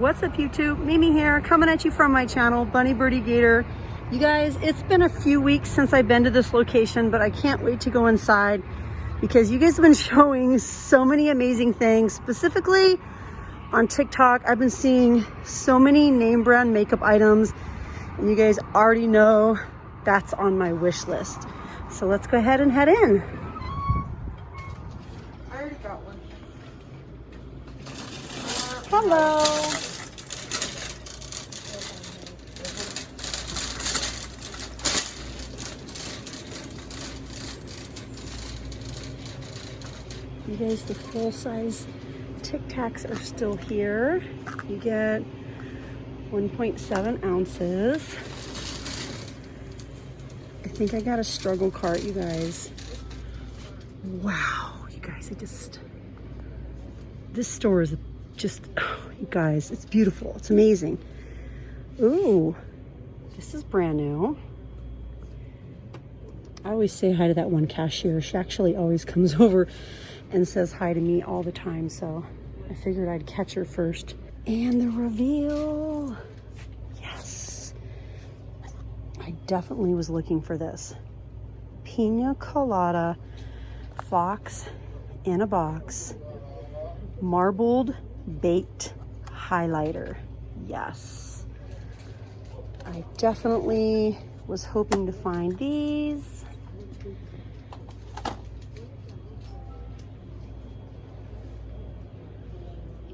What's up YouTube? Mimi here, coming at you from my channel, Bunny Birdy Gator. You guys, it's been a few weeks since I've been to this location, but I can't wait to go inside because you guys have been showing so many amazing things. Specifically on TikTok, I've been seeing so many name brand makeup items, and you guys already know that's on my wish list. So let's go ahead and head in. I already got one. Hello. You guys, the full-size Tic Tacs are still here. You get 1.7 ounces. I think I got a struggle cart, you guys. Wow, you guys, this store is just, oh, you guys, it's beautiful. It's amazing. Ooh, this is brand new. I always say hi to that one cashier. She actually always comes over and says hi to me all the time, so I figured I'd catch her first. And the reveal. Yes. I definitely was looking for this. Pina Colada Fox in a Box Marbled Baked Highlighter. Yes. I definitely was hoping to find these.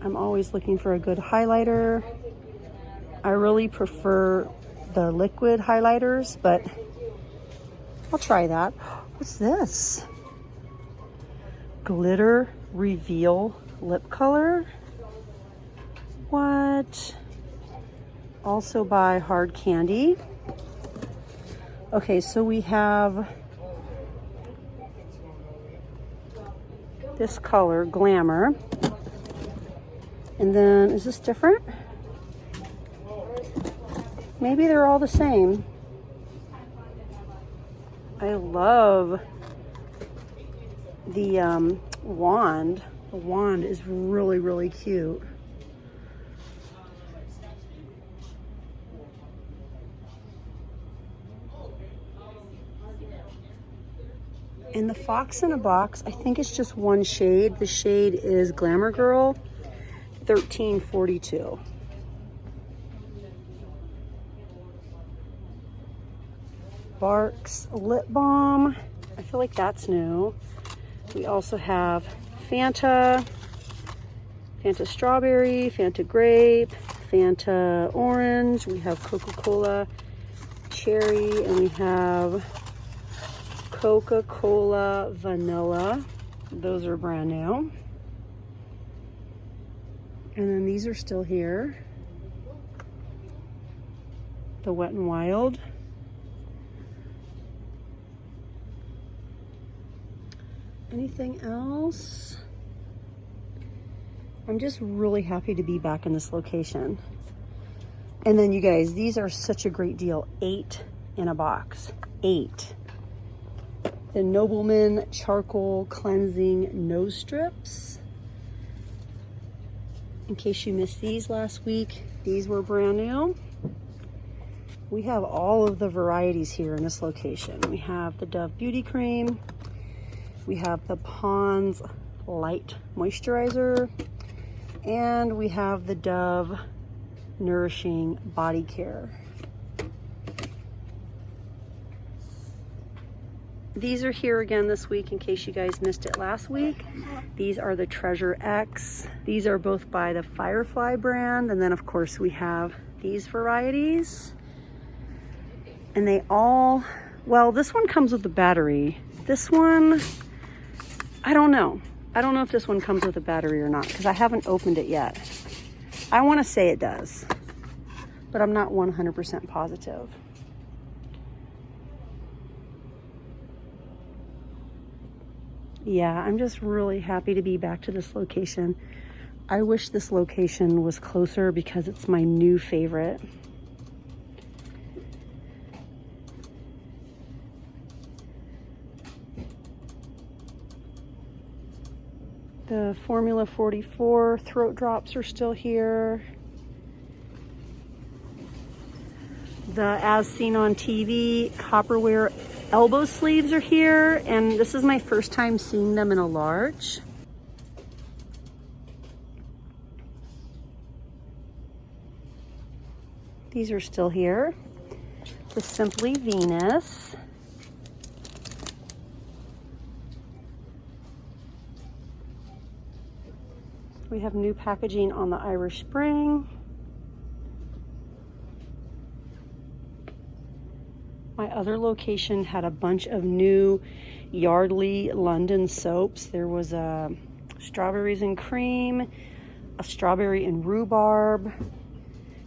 I'm always looking for a good highlighter. I really prefer the liquid highlighters, but I'll try that. What's this? Glitter Reveal Lip Color. What? Also by Hard Candy. Okay, so we have this color, Glamour. And then, is this different? Maybe they're all the same. I love the wand. The wand is really, really cute. And the Fox in a Box, I think it's just one shade. The shade is Glamour Girl. $13.42. Barks Lip Balm. I feel like that's new. We also have Fanta Strawberry, Fanta Grape, Fanta Orange. We have Coca-Cola Cherry, and we have Coca-Cola Vanilla. Those are brand new. And then these are still here. The Wet n Wild. Anything else? I'm just really happy to be back in this location. And then you guys, these are such a great deal. 8 in a box. 8. The Nobleman Charcoal Cleansing Nose Strips. In case you missed these last week, these were brand new. We have all of the varieties here in this location. We have the Dove Beauty Cream. We have the Pond's Light Moisturizer. And we have the Dove Nourishing Body Care. These are here again this week in case you guys missed it last week. These are the Treasure X. These are both by the Firefly brand. And then of course we have these varieties. And they all, well, this one comes with the battery. This one, I don't know. I don't know if this one comes with a battery or not because I haven't opened it yet. I want to say it does, but I'm not 100% positive. Yeah, I'm just really happy to be back to this location. I wish this location was closer because it's my new favorite. The Formula 44 throat drops are still here. The As Seen on TV Copperware elbow sleeves are here, and this is my first time seeing them in a large. These are still here. The Simply Venus. We have new packaging on the Irish Spring. My other location had a bunch of new Yardley London soaps. There was a strawberries and cream, a strawberry and rhubarb,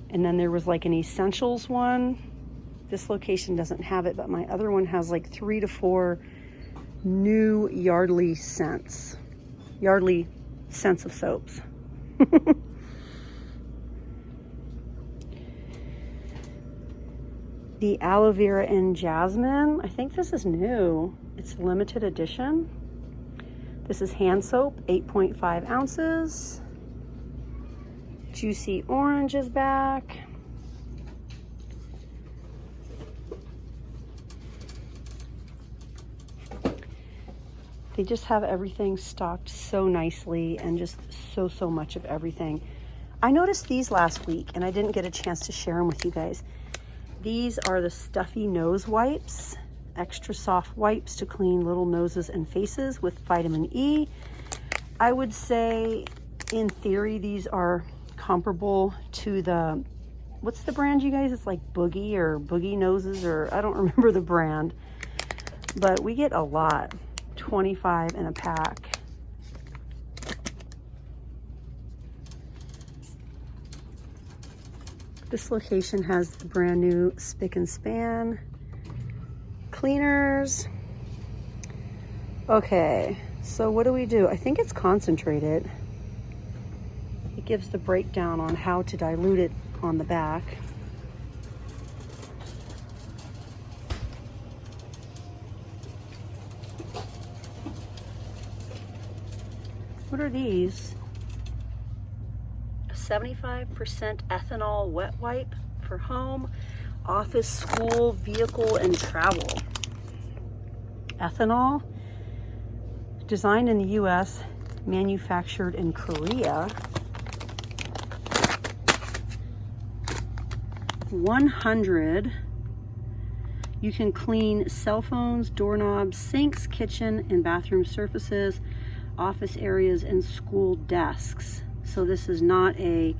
and then there was like an essentials one. This location doesn't have it, but my other one has like 3 to 4 new Yardley scents. Yardley scents of soaps. The aloe vera and jasmine. I think this is new. It's limited edition. This is hand soap, 8.5 ounces. Juicy orange is back. They just have everything stocked so nicely and just so much of everything. I noticed these last week and I didn't get a chance to share them with you guys. These are the stuffy nose wipes, extra soft wipes to clean little noses and faces with vitamin E. I would say in theory these are comparable to the, what's the brand, you guys? It's like Boogie or Boogie Noses, or I don't remember the brand, but we get a lot, 25 in a pack. This location has the brand new Spick and Span cleaners. Okay, so what do? I think it's concentrated. It gives the breakdown on how to dilute it on the back. What are these? 75% ethanol wet wipe for home, office, school, vehicle, and travel. Ethanol, designed in the US, manufactured in Korea. 100. You can clean cell phones, doorknobs, sinks, kitchen and bathroom surfaces, office areas, and school desks. So this is not a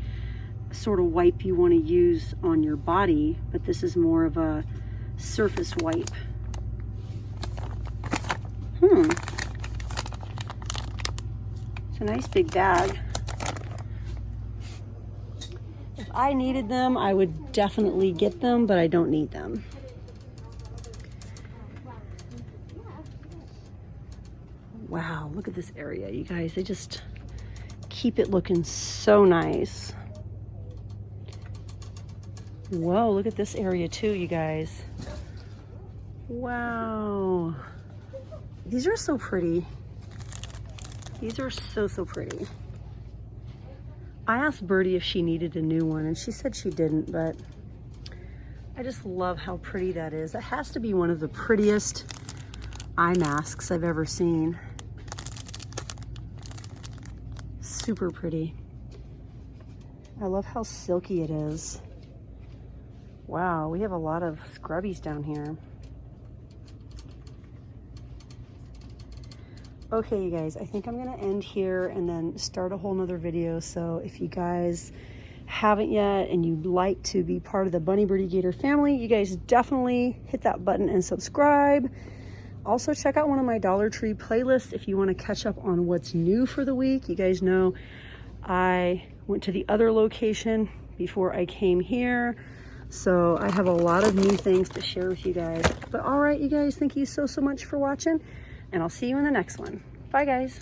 sort of wipe you want to use on your body, but this is more of a surface wipe. It's a nice big bag. If I needed them, I would definitely get them, but I don't need them. Wow, look at this area, you guys. They just keep it looking so nice. Whoa, look at this area too, you guys. Wow. These are so pretty. These are so pretty. I asked Birdy if she needed a new one and she said she didn't, but I just love how pretty that is. That has to be one of the prettiest eye masks I've ever seen. Super pretty. I love how silky it is. Wow, we have a lot of scrubbies down here. Okay, you guys, I think I'm gonna end here and then start a whole nother video. So if you guys haven't yet and you'd like to be part of the Bunny Birdy Gator family, you guys definitely hit that button and subscribe. Also check out one of my Dollar Tree playlists if you want to catch up on what's new for the week. You guys know I went to the other location before I came here, so I have a lot of new things to share with you guys. But all right, you guys, thank you so much for watching, and I'll see you in the next one. Bye, guys.